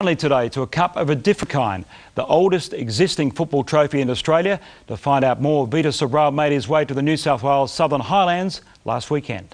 finally today to a cup of a different kind, the oldest existing football trophy in Australia. To find out more, Vita Sobral made his way to the New South Wales Southern Highlands last weekend.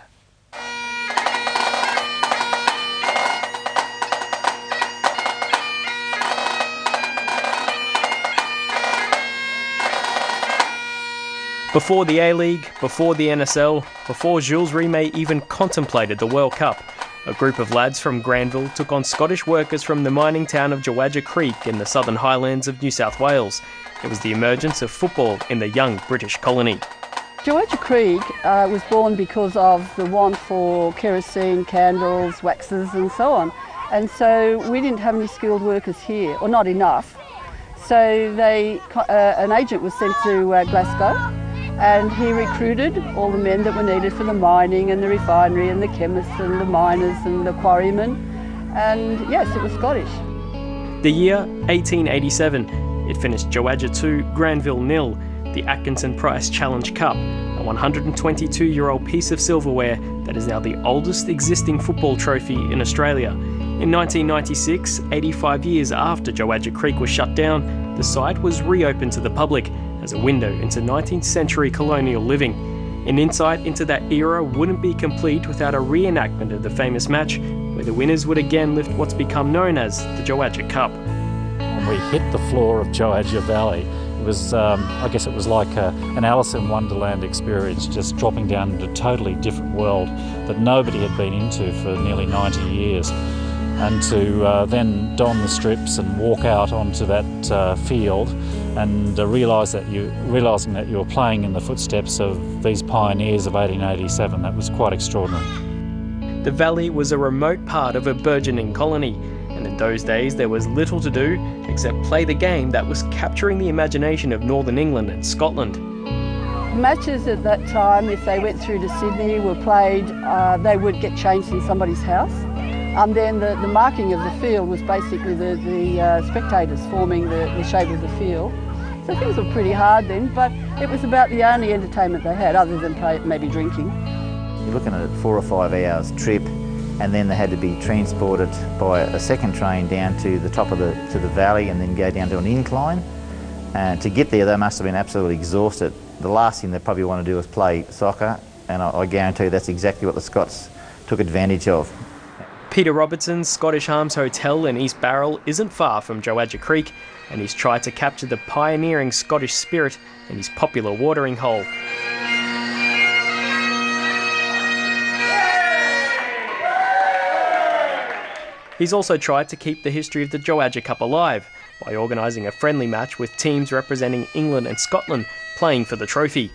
Before the A-League, before the NSL, before Jules Rimet even contemplated the World Cup, a group of lads from Granville took on Scottish workers from the mining town of Jawaja Creek in the Southern Highlands of New South Wales. It was the emergence of football in the young British colony. Jawaja Creek was born because of the want for kerosene, candles, waxes and so on. And so we didn't have any skilled workers here, or not enough. So an agent was sent to Glasgow, and he recruited all the men that were needed for the mining and the refinery and the chemists and the miners and the quarrymen. And yes, it was Scottish. The year 1887, it finished Jawaja 2, Granville 0, the Atkinson Price Challenge Cup, a 122-year-old piece of silverware that is now the oldest existing football trophy in Australia. In 1996, 85 years after Jawaja Creek was shut down, the site was reopened to the public as a window into 19th century colonial living. An insight into that era wouldn't be complete without a reenactment of the famous match, where the winners would again lift what's become known as the Jawaja Cup. When we hit the floor of Jawaja Valley, it was, I guess it was like an Alice in Wonderland experience, just dropping down into a totally different world that nobody had been into for nearly 90 years. And to then don the strips and walk out onto that field and realising that you were playing in the footsteps of these pioneers of 1887, that was quite extraordinary. The valley was a remote part of a burgeoning colony, and in those days there was little to do except play the game that was capturing the imagination of Northern England and Scotland. Matches at that time, if they went through to Sydney, were played, they would get changed in somebody's house. And then the marking of the field was basically the spectators forming the shape of the field. So things were pretty hard then, but it was about the only entertainment they had, other than maybe drinking. You're looking at 4 or 5 hours trip, and then they had to be transported by a second train down to the top of the valley and then go down to an incline. And to get there, they must have been absolutely exhausted. The last thing they probably want to do is play soccer, and I guarantee that's exactly what the Scots took advantage of. Peter Robertson's Scottish Arms Hotel in East Barrel isn't far from Jawaja Creek, and he's tried to capture the pioneering Scottish spirit in his popular watering hole. He's also tried to keep the history of the Jawaja Cup alive by organising a friendly match with teams representing England and Scotland playing for the trophy.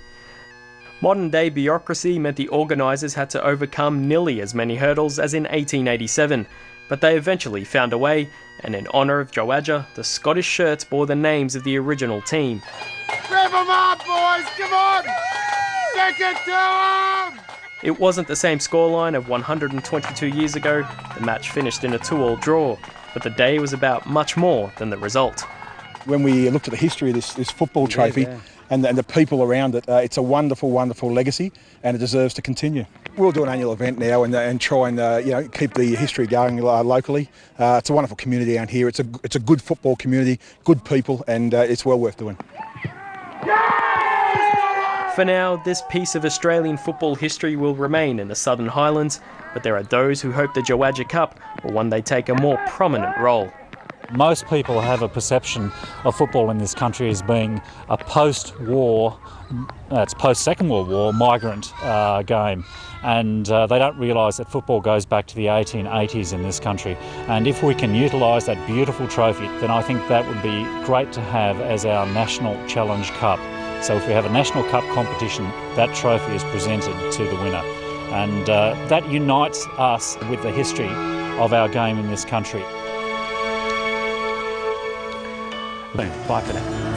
Modern-day bureaucracy meant the organisers had to overcome nearly as many hurdles as in 1887, but they eventually found a way, and in honour of Jawaja, the Scottish shirts bore the names of the original team. Grab them up, boys! Come on! Take it to them! It wasn't the same scoreline of 122 years ago. The match finished in a 2-2 draw, but the day was about much more than the result. When we looked at the history of this football trophy, and the people around it, it's a wonderful, wonderful legacy, and it deserves to continue. We'll do an annual event now and try and keep the history going locally. It's a wonderful community out here. It's a good football community, good people, and it's well worth doing. For now, this piece of Australian football history will remain in the Southern Highlands, but there are those who hope the Jawaja Cup will one day take a more prominent role. Most people have a perception of football in this country as being a post-war, it's post-Second World War migrant game, and they don't realise that football goes back to the 1880s in this country. And if we can utilise that beautiful trophy, then I think that would be great to have as our National Challenge Cup. So if we have a National Cup competition, that trophy is presented to the winner. And that unites us with the history of our game in this country. Bye for now.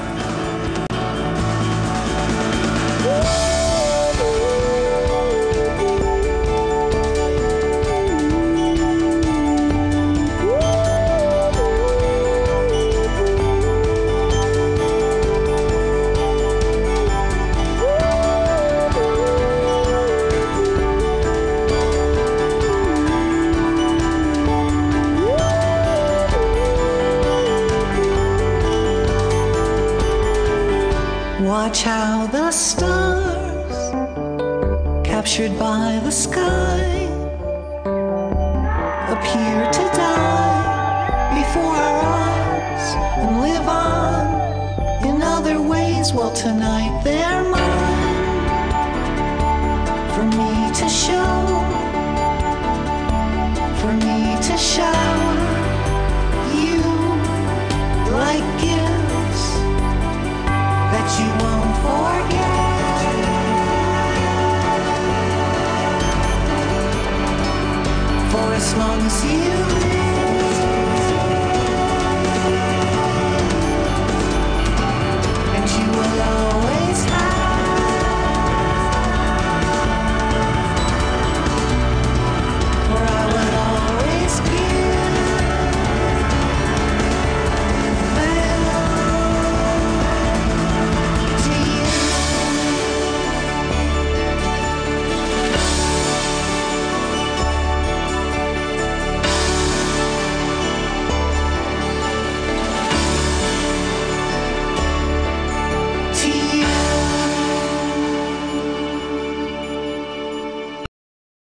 watch how the stars, captured by the sky, appear to die before our eyes and live on in other ways. Well, tonight they're mine for me to show.